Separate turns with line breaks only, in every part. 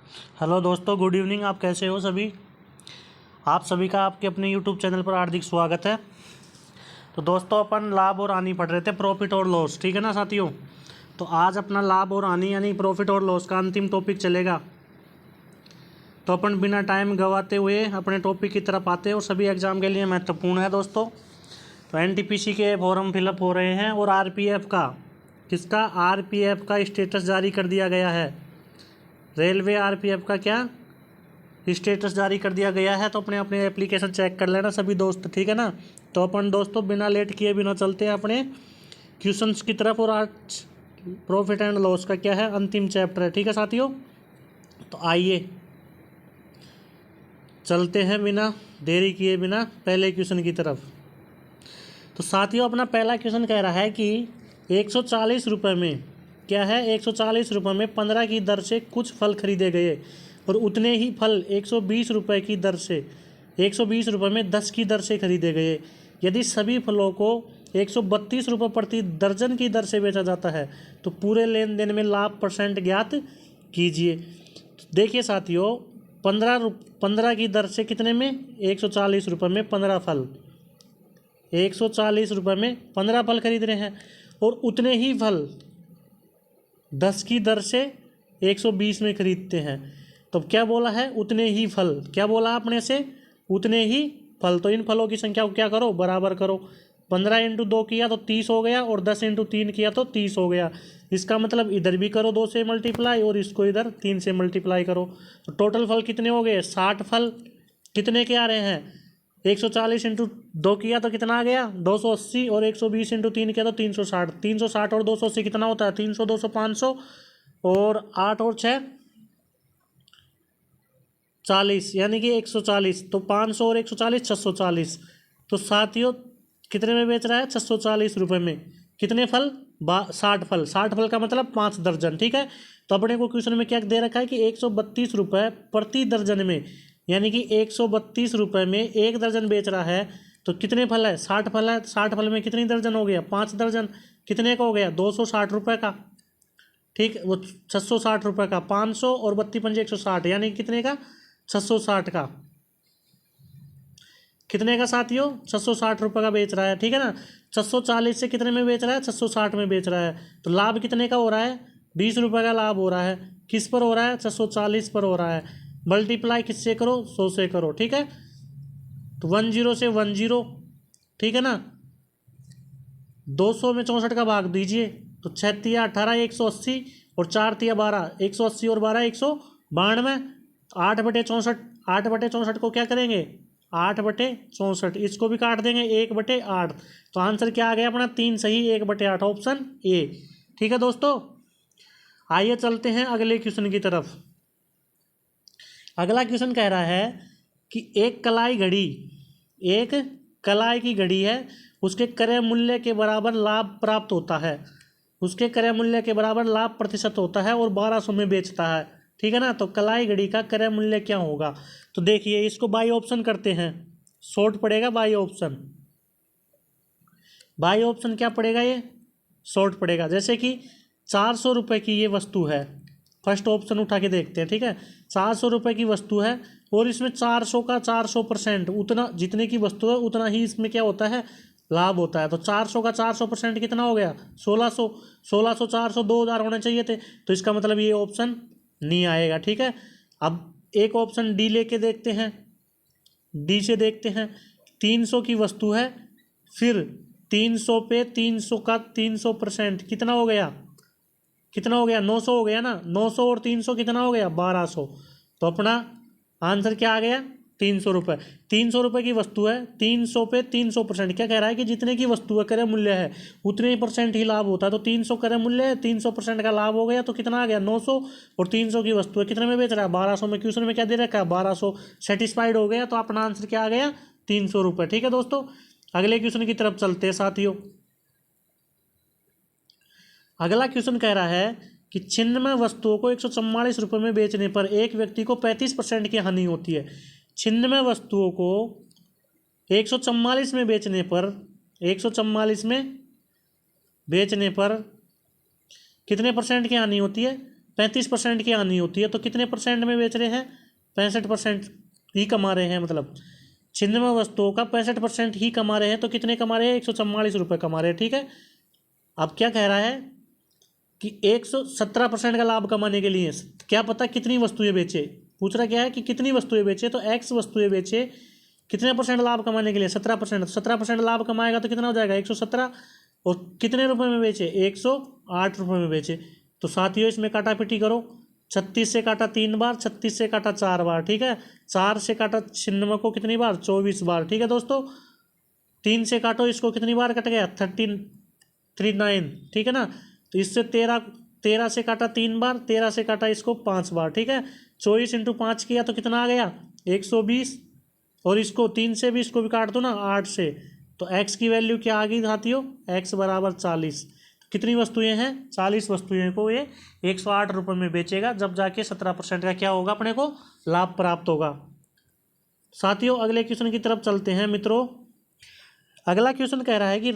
Hello दोस्तों, good evening. आप कैसे हो सभी? आप सभी का आपके अपने यूट्यूब चैनल पर हार्दिक स्वागत है। तो दोस्तों, अपन लाभ और हानि पढ़ रहे थे, प्रॉफिट और लॉस। ठीक है ना साथियों? तो आज अपना लाभ और हानि यानी प्रॉफिट और लॉस का अंतिम टॉपिक चलेगा। तो अपन बिना टाइम गंवाते हुए अपने टॉपिक की तरफ आते हैं और सभी एग्जाम के लिए महत्वपूर्ण है दोस्तों। तो एनटीपीसी के फॉर्म फिलअप हो रहे हैं और आरपीएफ का स्टेटस जारी कर दिया गया है। रेलवे आरपीएफ का क्या स्टेटस जारी कर दिया गया है। तो अपने अपने एप्लीकेशन चेक कर लेना सभी दोस्त, ठीक है ना। तो अपन दोस्तों बिना लेट किए बिना चलते हैं अपने क्वेश्चंस की तरफ। और आज प्रॉफिट एंड लॉस का क्या है, अंतिम चैप्टर है। ठीक है साथियों, तो आइए चलते हैं बिना देरी किए बिना पहले क्वेश्चन की तरफ। तो साथियों, अपना पहला क्वेश्चन कह रहा है कि 140 रुपये में क्या है, 140 रुपये में 15 की दर से कुछ फल खरीदे गए और उतने ही फल 120 रुपये की दर से 120 रुपये में 10 की दर से खरीदे गए। यदि सभी फलों को 132 रुपये प्रति दर्जन की दर से बेचा जाता है तो पूरे लेन देन में लाभ परसेंट ज्ञात कीजिए। देखिए साथियों, 15 की दर से कितने में, 140 रुपये में 15 फल, 140 रुपये में 15 फल खरीद रहे हैं और उतने ही फल 10 की दर से 120 में खरीदते हैं। तो क्या बोला है, उतने ही फल। क्या बोला आपने से, उतने ही फल। तो इन फलों की संख्या को क्या करो, बराबर करो। 15 इंटू 2 किया तो 30 हो गया और 10 इंटू 3 किया तो 30 हो गया। इसका मतलब इधर भी करो 2 से मल्टीप्लाई और इसको इधर 3 से मल्टीप्लाई करो। तो टोटल फल कितने हो गए, 60 फल। कितने के आ रहे हैं, 140 इंटू 2 किया तो कितना आ गया, 280 और 120 इंटू 3 किया तो 360। 360 और 280 कितना होता है, 300, 200, 500 और 8 और 6 40, यानी कि 140। तो 500 और 140 640। तो साथियों कितने में बेच रहा है, 640 रुपये में। कितने फल, 60 फल। 60 फल का मतलब 5 दर्जन। ठीक है, तो अपने को क्वेश्चन में क्या दे रखा है कि 132 रुपये प्रति दर्जन में, यानी कि 132 रुपये में 1 दर्जन बेच रहा है। तो कितने फल है, 60 फल है। 60 फल में कितनी दर्जन हो गया, 5 दर्जन। कितने का हो गया, 260 रुपये का। ठीक, वो 660 रुपये का, 500 और 32 160, यानी कितने का, 660 का। कितने का साथियों, 660 रुपये का बेच रहा है। ठीक है ना, 640 से कितने में बेच रहा है, 660 में बेच रहा है। तो लाभ कितने का हो रहा है, 20 रुपये का लाभ हो रहा है। किस पर हो रहा है, 640 पर हो रहा है। मल्टीप्लाई किससे करो, 100 से करो। ठीक है, तो 10 से 10, ठीक है ना। 200 में 64 का भाग दीजिए तो 6 तिया 18, 180 और 4 तिया 12, 180 और 12 192। 8/64, 8/64 को क्या करेंगे, 8/64, इसको भी काट देंगे 1/8। तो आंसर क्या आ गया अपना, 3 सही 1/8, ऑप्शन ए। ठीक है दोस्तों, आइए चलते हैं अगले क्वेश्चन की तरफ। अगला क्वेश्चन कह रहा है कि एक कलाई की घड़ी है, उसके क्रय मूल्य के बराबर लाभ प्राप्त होता है, उसके क्रय मूल्य के बराबर लाभ प्रतिशत होता है और 1200 में बेचता है। ठीक है ना, तो कलाई घड़ी का क्रय मूल्य क्या होगा। तो देखिए इसको बाई ऑप्शन करते हैं, शॉर्ट पड़ेगा बाई ऑप्शन। बाई ऑप्शन क्या पड़ेगा, ये शॉर्ट पड़ेगा। जैसे कि 400 रुपये की ये वस्तु है, फर्स्ट ऑप्शन उठा के देखते हैं। ठीक है, 400 रुपये की वस्तु है और इसमें 400 का 400%, उतना जितने की वस्तु है उतना ही इसमें क्या होता है, लाभ होता है। तो 400 का 400% कितना हो गया, 1600। 1600 400 2000 होने चाहिए थे, तो इसका मतलब ये ऑप्शन नहीं आएगा। ठीक है, अब एक ऑप्शन डी लेके देखते हैं। डी से देखते हैं, 300 की वस्तु है, फिर 300 पे 300 का 300% कितना हो गया, कितना हो गया, 900 हो गया ना। 900 और 300 कितना हो गया, 1200। तो अपना आंसर क्या आ गया, 300 रुपये। 300 रुपये की वस्तु है, 300 पे 300%, क्या कह रहा है कि जितने की वस्तु है क्रय मूल्य है उतने ही परसेंट ही लाभ होता है। तो 300 क्रय मूल्य है, 300% का लाभ हो गया, तो कितना आ गया 900। और 300 की वस्तु है, कितने में बेच रहा है, 1200 में। क्वेश्चन में क्या दे रखा है, 1200। सेटिस्फाइड हो गया, तो अपना आंसर क्या आ गया, 300 रुपये। ठीक है दोस्तों, अगले क्वेश्चन की तरफ चलते हैं साथियों। अगला क्वेश्चन कह रहा है कि छिन्नमय वस्तुओं को 144 रुपये में बेचने पर एक व्यक्ति को 35% की हानि होती है। छिन्नमय वस्तुओं को 144 में बेचने पर, 144 में बेचने पर कितने परसेंट की हानि होती है, 35% की आनी होती है, तो कितने परसेंट में बेच रहे हैं? 65% ही कमा रहे हैं, मतलब 96 वस्तुओं का 65% ही कमा रहे हैं, तो कितने कमा रहे हैं? 144 रुपये कमा रहे हैं, ठीक है। अब क्या कह रहा है कि 117% का लाभ कमाने के लिए क्या पता कितनी वस्तुएं बेचे, पूछ रहा क्या है कि कितनी वस्तुएं बेचे, तो एक्स वस्तुएं बेचे, कितने परसेंट लाभ कमाने के लिए? 17%। 17% लाभ कमाएगा तो कितना हो जाएगा? 117। और कितने रुपए में बेचे? 108 रुपये में बेचे। तो साथियों इसमें काटा पिटी करो, 36 से काटा 3 बार, 36 से काटा 4 बार, ठीक है। 4 से काटा 96 को कितनी बार? 24 बार, ठीक है दोस्तों। 3 से काटो इसको, कितनी बार कट गया? 39, ठीक है ना। तो इससे 13 से काटा 3 बार, 13 से काटा इसको 5 बार, ठीक है। 24 × 5 किया तो कितना आ गया? 120। और इसको 3 से भी इसको भी काट दो ना, 8 से, तो x की वैल्यू क्या आ गई साथियों? x बराबर 40। कितनी वस्तुएं हैं? 40 वस्तुएं को ये 108 रुपये में बेचेगा, जब जाके 17% का क्या होगा? अपने को लाभ प्राप्त होगा। साथियों अगले क्वेश्चन की तरफ चलते हैं मित्रों। अगला क्वेश्चन कह रहा है कि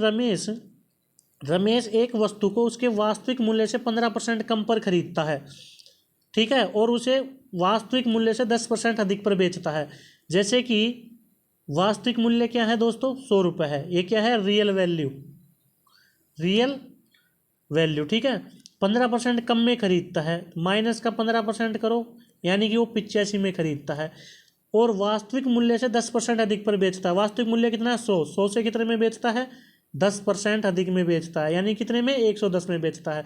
रमेश एक वस्तु को उसके वास्तविक मूल्य से 15% कम पर खरीदता है, ठीक है, और उसे वास्तविक मूल्य से 10% अधिक पर बेचता है। जैसे कि वास्तविक मूल्य क्या है दोस्तों? 100 रुपये है। ये क्या है? रियल वैल्यू, ठीक है। 15% कम में खरीदता है, माइनस का 15% करो, यानी कि वो 85 में खरीदता है। और वास्तविक मूल्य से 10% अधिक पर बेचता है। वास्तविक मूल्य कितना है? 100 से कितने में बेचता है? 10% अधिक में बेचता है, यानी कितने में? 110 में बेचता है।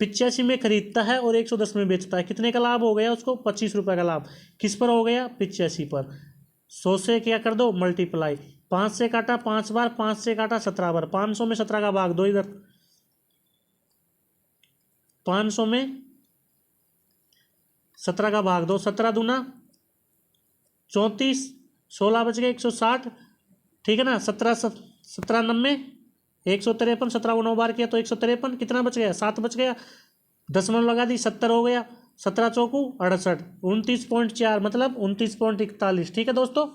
85 में खरीदता है और 110 में बेचता है, कितने का लाभ हो गया उसको? 25 रुपये का लाभ। किस पर हो गया? 85 पर। 100 से क्या कर दो? मल्टीप्लाई। 5 से काटा 5 बार, 5 से काटा 17 बार, 500 में 17 का भाग दो इधर, 500 में 17 का भाग दो, 17 दूना 34, 16 बच गए 160, ठीक है ना। 17 90 153, 17 को 9 बार किया तो 153, कितना बच गया? 7 बच गया, दशमलव लगा दी, 70 हो गया, 17 चौकू 68, 29.4 मतलब 29.41, ठीक है दोस्तों।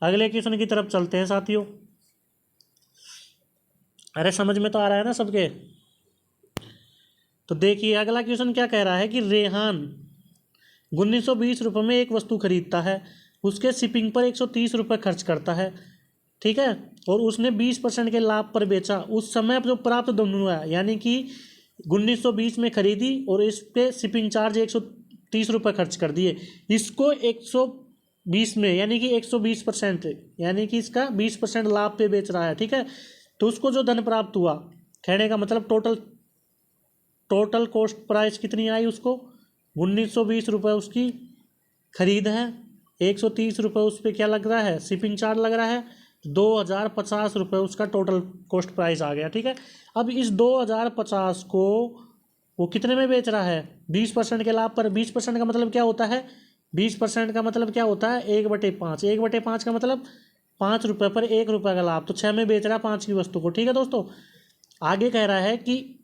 अगले क्वेश्चन की तरफ चलते हैं साथियों। अरे समझ में तो आ रहा है ना सबके? तो देखिए अगला क्वेश्चन क्या कह रहा है कि रेहान 1920 रुपये में एक वस्तु खरीदता है, उसके शिपिंग पर 130 रुपये खर्च करता है, ठीक है, और उसने 20% के लाभ पर बेचा। उस समय जो प्राप्त धन हुआ, यानी कि 1920 में खरीदी और इस पे शिपिंग चार्ज 130 रुपये खर्च कर दिए, इसको 120 में, यानी कि 120%, यानी कि इसका 20% लाभ पे बेच रहा है, ठीक है। तो उसको जो धन प्राप्त हुआ, कहने का मतलब टोटल कॉस्ट प्राइस कितनी आई उसको? 1920 रुपये उसकी खरीद है, 130 रुपये उस पर क्या लग रहा है? शिपिंग चार्ज लग रहा है, 2050 रुपये उसका टोटल कॉस्ट प्राइस आ गया, ठीक है। अब इस 2050 को वो कितने में बेच रहा है? 20% के लाभ पर। 20% का मतलब क्या होता है? 20% का मतलब क्या होता है? 1/5। 1/5 का मतलब 5 रुपये पर 1 रुपये का लाभ, तो 6 में बेच रहा है 5 की वस्तु को, ठीक है दोस्तों। आगे कह रहा है कि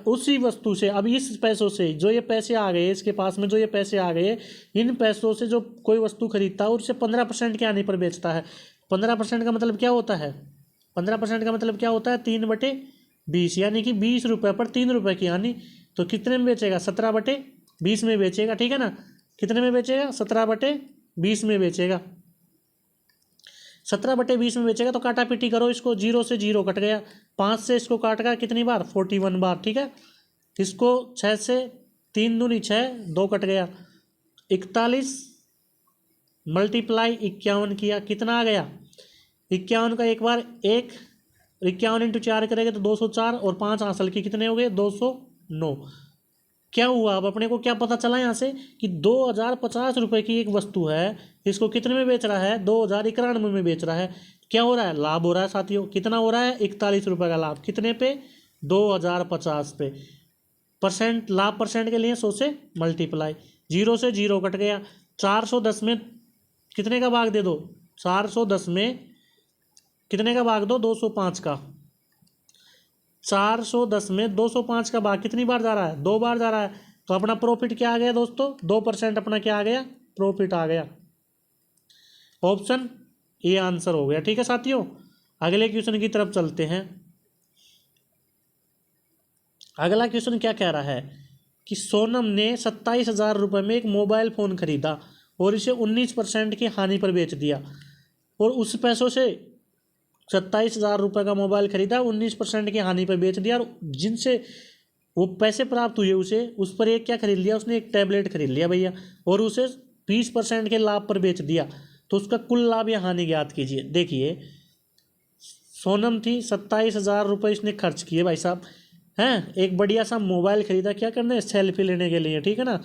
उसी वस्तु से, अब इस पैसों से जो ये पैसे आ गए इसके पास में, जो ये पैसे आ गए, इन पैसों से जो कोई वस्तु खरीदता है और उसे 15% के आने पर बेचता है। 15% का मतलब क्या होता है? 15% का मतलब क्या होता है? 3/20, यानी कि 20 रुपये पर 3 रुपये की हानि। तो कितने में बेचेगा? 17/20 में बेचेगा, ठीक है ना। कितने में बेचेगा? 17/20 में बेचेगा। 17/20 में बेचेगा। तो काटा पीटी करो इसको, 0 से 0 कट गया, 5 से इसको काट गया कितनी बार? 41 बार, ठीक है। इसको 6 से 3 दूनी 6, 2 कट गया, 41 मल्टीप्लाई 51 किया, कितना आ गया? 51 का एक बार 1, 51 × 4 करेंगे तो 204, और 5 हासिल की, कितने हो गए? 209। क्या हुआ? अब अपने को क्या पता चला यहाँ से कि 2050 रुपये की एक वस्तु है, इसको कितने में बेच रहा है? 2091 में बेच रहा है। क्या हो रहा है? लाभ हो रहा है साथियों। कितना हो रहा है? 41 रुपये का लाभ। कितने पे? 2050 पे। परसेंट, लाभ परसेंट के लिए 100 से मल्टीप्लाई, 0 से 0 कट गया, 410 में कितने का भाग दे दो? 410 में कितने का भाग दो? 205 का। 410 में 205 का भाग कितनी बार जा रहा है? 2 बार जा रहा है। तो अपना प्रॉफिट क्या आ गया दोस्तों? 2% अपना क्या आ गया? प्रॉफिट आ गया। ऑप्शन ए आंसर हो गया, ठीक है साथियों। अगले क्वेश्चन की तरफ चलते हैं। अगला क्वेश्चन क्या कह रहा है कि सोनम ने 27,000 रुपये में एक मोबाइल फ़ोन खरीदा और इसे 19% की हानि पर बेच दिया, और उस पैसों से 27,000 रुपये का मोबाइल खरीदा, 19% की हानि पर बेच दिया, और जिनसे वो पैसे प्राप्त हुए उसे उस पर एक क्या खरीद लिया, उसने एक टैबलेट खरीद लिया भैया, और उसे 20% के लाभ पर बेच दिया। तो उसका कुल लाभ या हानि ज्ञात कीजिए। देखिए सोनम थी, 27,000 रुपये इसने खर्च किए भाई साहब, हैं, एक बढ़िया सा मोबाइल खरीदा, क्या करना है, सेल्फी लेने के लिए, ठीक है ना,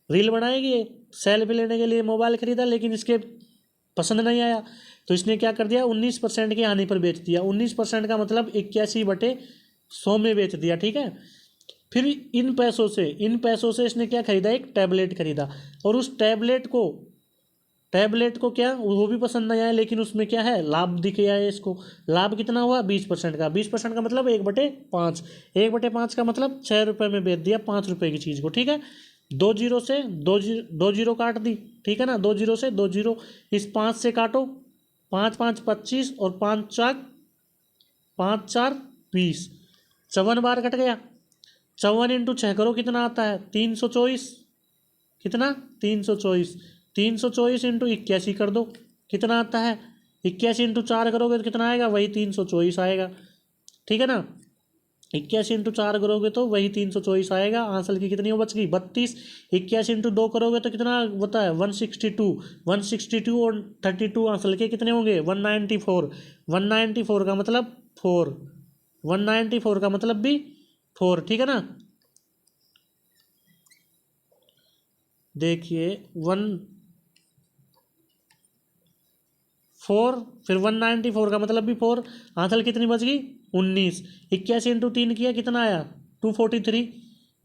रील बनाएगी, सेल्फी लेने के लिए मोबाइल खरीदा, लेकिन इसके पसंद नहीं आया, तो इसने क्या कर दिया, 19% की हानि पर बेच दिया। 19% का मतलब 81/100 में बेच दिया, ठीक है। फिर इन पैसों से इसने क्या खरीदा, एक टैबलेट खरीदा, और उस टैबलेट को क्या, वो भी पसंद नहीं आया, लेकिन उसमें क्या है, लाभ दिख गया है इसको। लाभ कितना हुआ, 20% का। 20% का मतलब 1/5। 1/5 का मतलब 6 रुपये में बेच दिया 5 रुपये की चीज़ को, ठीक है। 2 जीरो से 2 जीरो काट दी, ठीक है ना, 2 जीरो से 2 जीरो, इस 5 से काटो, 5 5 25 और 5 4 20, 54 बार कट गया। 54 इंटू 6 करो, कितना आता है, 324, कितना, 324। 324 इंटू 81 कर दो, कितना आता है, 81 इंटू 4 करोगे तो कितना आएगा, वही 324 आएगा, ठीक है ना। 81 इंटू 4 करोगे तो वही 324 आएगा। आंसर की कितनी बच गई, 32। 81 इंटू 2 करोगे तो कितना होता है, 162। 162 और 32 आंसर के कितने होंगे, 194। 194 का मतलब 4, 194 का मतलब भी 4, ठीक है ना। देखिए 4, फिर 194 का मतलब भी 4, आंसर कितनी बच गई, 19। 81 इंटू 3 किया, कितना आया, 243,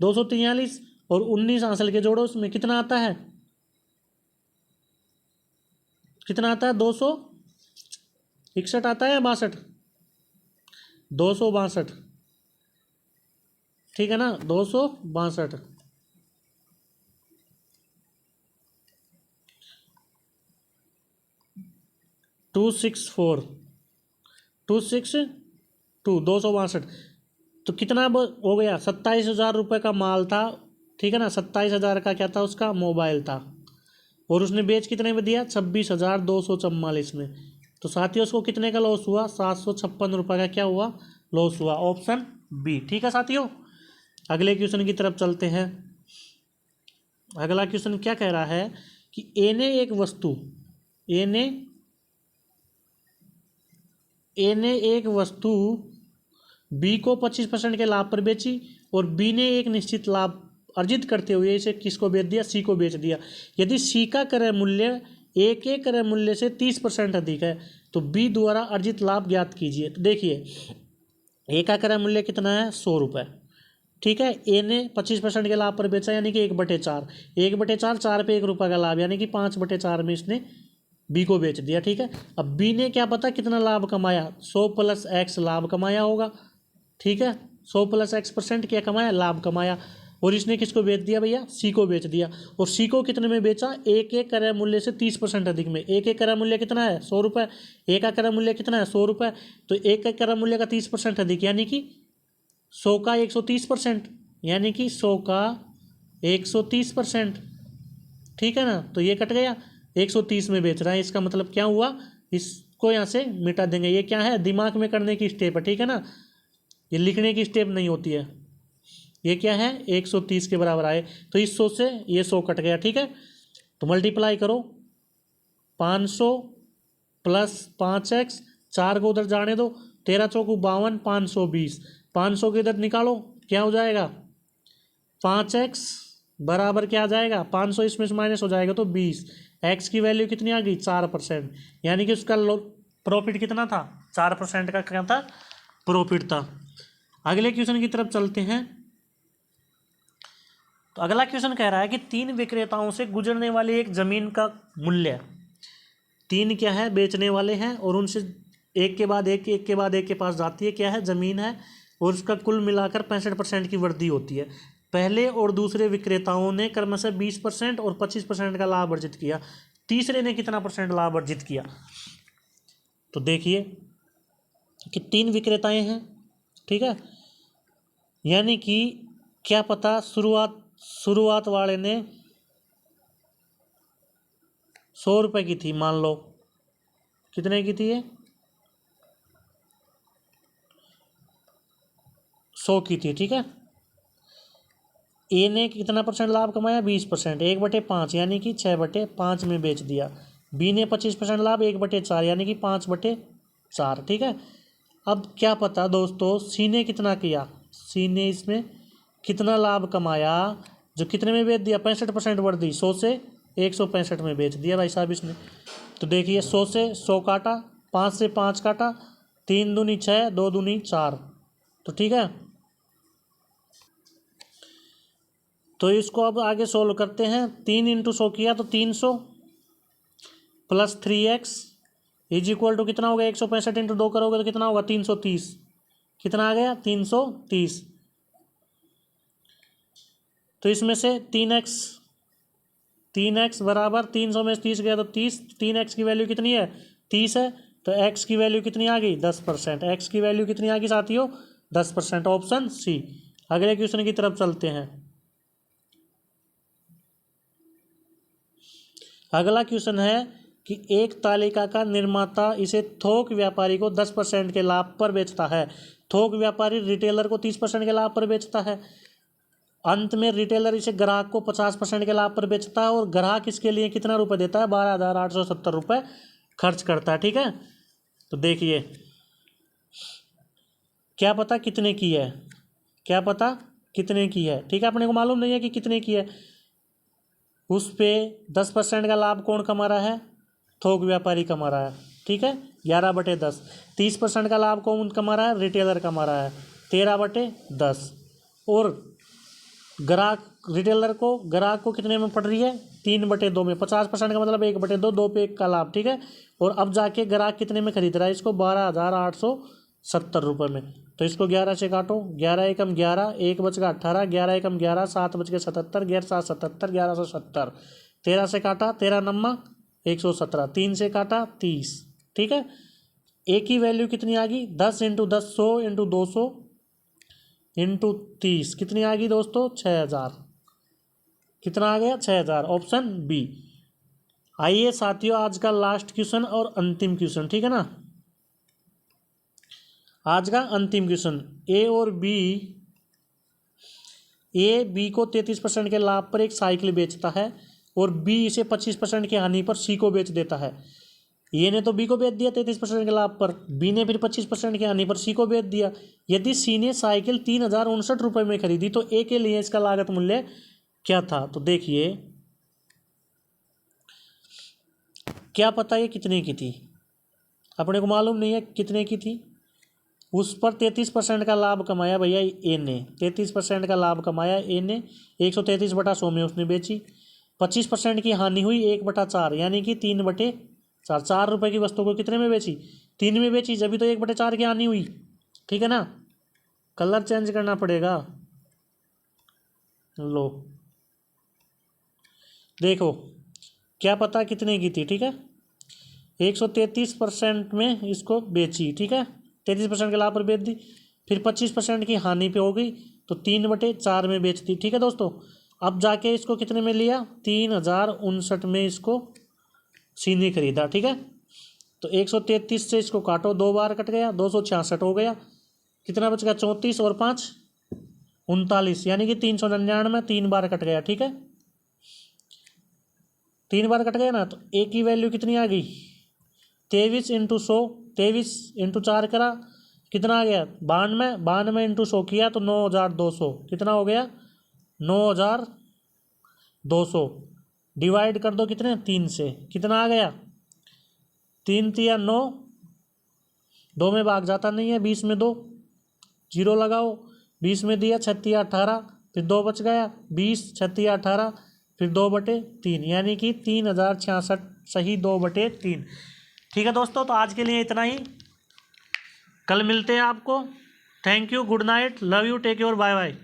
243, और 19 आंसर के जोड़ो, उसमें कितना आता है, कितना आता है, 261 आता है या 62, 262, ठीक है ना, 262। 264, 262, 262, तो कितना हो गया, 27,000 रुपये का माल था, ठीक है ना, 27,000 का क्या था, उसका मोबाइल था, और उसने बेच कितने में दिया, 26,244 में। तो साथियों उसको कितने का लॉस हुआ, 756 रुपये का क्या हुआ, लॉस हुआ, ऑप्शन बी, ठीक है साथियों। अगले क्वेश्चन की तरफ चलते हैं। अगला क्वेश्चन क्या कह रहा है कि ए ने एक वस्तु बी को 25% के लाभ पर बेची, और बी ने एक निश्चित लाभ अर्जित करते हुए इसे किसको बेच दिया, सी को बेच दिया। यदि सी का क्रय मूल्य ए के क्रय मूल्य से 30% अधिक है तो बी द्वारा अर्जित लाभ ज्ञात कीजिए। तो देखिए ए का क्रय मूल्य कितना है, 100 रुपये, ठीक है। ए ने 25% के लाभ पर बेचा, यानी कि 1/4, 1/4, 4 पे 1 रुपये का लाभ, यानी कि 5/4 में इसने बी को बेच दिया, ठीक है। अब बी ने क्या पता कितना लाभ कमाया, 100 + x लाभ कमाया होगा, ठीक है, 100 + x% क्या कमाया, लाभ कमाया, और इसने किसको बेच दिया भैया, सी को बेच दिया। और सी को कितने में बेचा, ए के क्रय मूल्य से 30% अधिक में। ए के क्रय मूल्य कितना है, 100 रुपये, ए का क्रय मूल्य कितना है, 100 रुपये, तो ए के क्रय मूल्य का 30% अधिक, यानी कि 100 का 130%, यानी कि 100 का 130%, ठीक है ना। तो ये कट गया, 130 में बेच रहा है, इसका मतलब क्या हुआ, इसको यहाँ से मिटा देंगे। ये क्या है, दिमाग में करने की स्टेप है, ठीक है ना, ये लिखने की स्टेप नहीं होती है। ये क्या है, 130 के बराबर आए, तो इस 100 से ये 100 कट गया, ठीक है। तो मल्टीप्लाई करो, 500 + 5x, 4 को उधर जाने दो, 13 चौकू 52, 520, 500 के इधर निकालो, क्या हो जाएगा, 5x बराबर क्या आ जाएगा, 500 इसमें से माइनस हो जाएगा तो 20, x की वैल्यू कितनी आ गई, 4%, यानी कि उसका प्रॉफिट कितना था, 4% का क्या था, प्रॉफिट था। अगले क्वेश्चन की तरफ चलते हैं। तो अगला क्वेश्चन कह रहा है कि 3 विक्रेताओं से गुजरने वाली एक जमीन का मूल्य, 3 क्या है, बेचने वाले हैं, और उनसे एक के बाद एक के पास जाती है, क्या है, जमीन है, और उसका कुल मिलाकर 65% की वृद्धि होती है। पहले और दूसरे विक्रेताओं ने क्रमशः 20% और 25% का लाभ अर्जित किया, तीसरे ने कितना % लाभ अर्जित किया। तो देखिए कि 3 विक्रेताएं हैं, ठीक है, यानी कि क्या पता शुरुआत वाले ने 100 रुपये की थी, मान लो कितने की थी ये, 100 की थी, ठीक है। ए ने कितना परसेंट लाभ कमाया, 20%, 1/5 यानी कि 6/5 में बेच दिया। बी ने 25% लाभ, 1/4 यानी कि 5/4, ठीक है। अब क्या पता दोस्तों सी ने कितना किया, सी ने इसमें कितना लाभ कमाया, जो कितने में बेच दिया, 65% वर्दी, 100 से 165 में बेच दिया भाई साहब इसने। तो देखिए 100 से 100 काटा, 5 से 5 काटा, 3 दूनी 6, 2 दूनी 4, तो ठीक है। तो इसको अब आगे सोल्व करते हैं। 3 × 100 किया तो 300 plus 3x is equal to कितना होगा, 165 × 2 करोगे तो कितना होगा, 330। कितना आ गया, 330। तो इसमें से 3x बराबर 300 में 30 गया तो 30, 3x की वैल्यू कितनी है, 30 है। तो x की वैल्यू कितनी आ गई, 10%। x की वैल्यू कितनी आ गई साथियों, 10%, ऑप्शन सी। अगले क्वेश्चन की तरफ चलते हैं। अगला क्वेश्चन है कि एक तालिका का निर्माता इसे थोक व्यापारी को 10% के लाभ पर बेचता है। थोक व्यापारी रिटेलर को 30% के लाभ पर बेचता है। अंत में रिटेलर इसे ग्राहक को 50% के लाभ पर बेचता है और ग्राहक इसके लिए कितना रुपए देता है, 12,870 रुपये खर्च करता है, ठीक है। तो देखिए क्या पता कितने की है, क्या पता कितने की है, ठीक है। अपने को मालूम नहीं है कि कितने की है। उस पे 10% का लाभ कौन कमा रहा है, थोक व्यापारी कमा रहा है, ठीक है, 11/10। 30% का लाभ कौन कमा रहा है, रिटेलर कमा रहा है, 13/10। और ग्राहक रिटेलर को ग्राहक को कितने में पड़ रही है, 3/2 में। 50% का मतलब 1/2, 2 पे 1 का लाभ, ठीक है। और अब जाके ग्राहक कितने में खरीद रहा है इसको, 12,870 रुपये में। तो इसको 11 से काटो, 11 एकम 11, 1 बचगा 18, 11 एकम 11, 7 बच के 77, 11 7 77, 1170। 13 से काटा, 13 नम्मा 117, 3 से काटा 30, ठीक है। एक ही वैल्यू कितनी आ गई, 10 × 10, 100 × 200 × 30, कितनी आ गई दोस्तों, 6,000। कितना आ गया, 6,000, ऑप्शन बी। आइए साथियों आज का लास्ट क्वेश्चन और अंतिम क्वेश्चन, ठीक है ना। आज का अंतिम क्वेश्चन, ए बी को 33% के लाभ पर एक साइकिल बेचता है और बी इसे 25% की हानि पर सी को बेच देता है। ए ने तो बी को बेच दिया 33% के लाभ पर, बी ने फिर 25% की हानि पर सी को बेच दिया। यदि सी ने साइकिल 3,059 रुपये में खरीदी तो ए के लिए इसका लागत मूल्य क्या था। तो देखिए क्या पता ये कितने की थी, अपने को मालूम नहीं है कितने की थी। उस पर 33% का लाभ कमाया भैया ए ने, 33% का लाभ कमाया ए ने, 133/100 में उसने बेची। 25% की हानि हुई, 1/4 यानी कि 3/4। 4 रुपये की वस्तु को कितने में बेची, 3 में बेची, जब भी तो 1/4 की हानि हुई, ठीक है ना। कलर चेंज करना पड़ेगा, लो देखो क्या पता कितने की थी, ठीक है। 133% में इसको बेची, ठीक है, 33% के लाभ पर बेच दी। फिर 25% की हानि पे हो गई तो 3/4 में बेच दी, ठीक है दोस्तों। अब जाके इसको कितने में लिया, 3,059 में इसको सी ने खरीदा, ठीक है। तो 133 से इसको काटो, 2 बार कट गया, 266 हो गया। कितना बच गया, 34 और 5 39, यानी कि 399, 3 बार कट गया, ठीक है। 3 बार कट गया ना, तो ए की वैल्यू कितनी आ गई, 23 × 100, 23 × 4 करा, कितना आ गया, 92, 92 × 100 किया तो 9,200, कितना हो गया, 9,200। डिवाइड कर दो कितने, 3 से, कितना आ गया, 3 3 9, 2 में भाग जाता नहीं है, 20 में 2, 0 लगाओ, 20 में दिया 36 18, फिर 2 बच गया, 20 36 18, फिर 2/3, यानी कि 3,066, सही 2/3। ठीक है दोस्तों, तो आज के लिए इतना ही, कल मिलते हैं आपको। Thank you, good night, love you, take care, bye bye.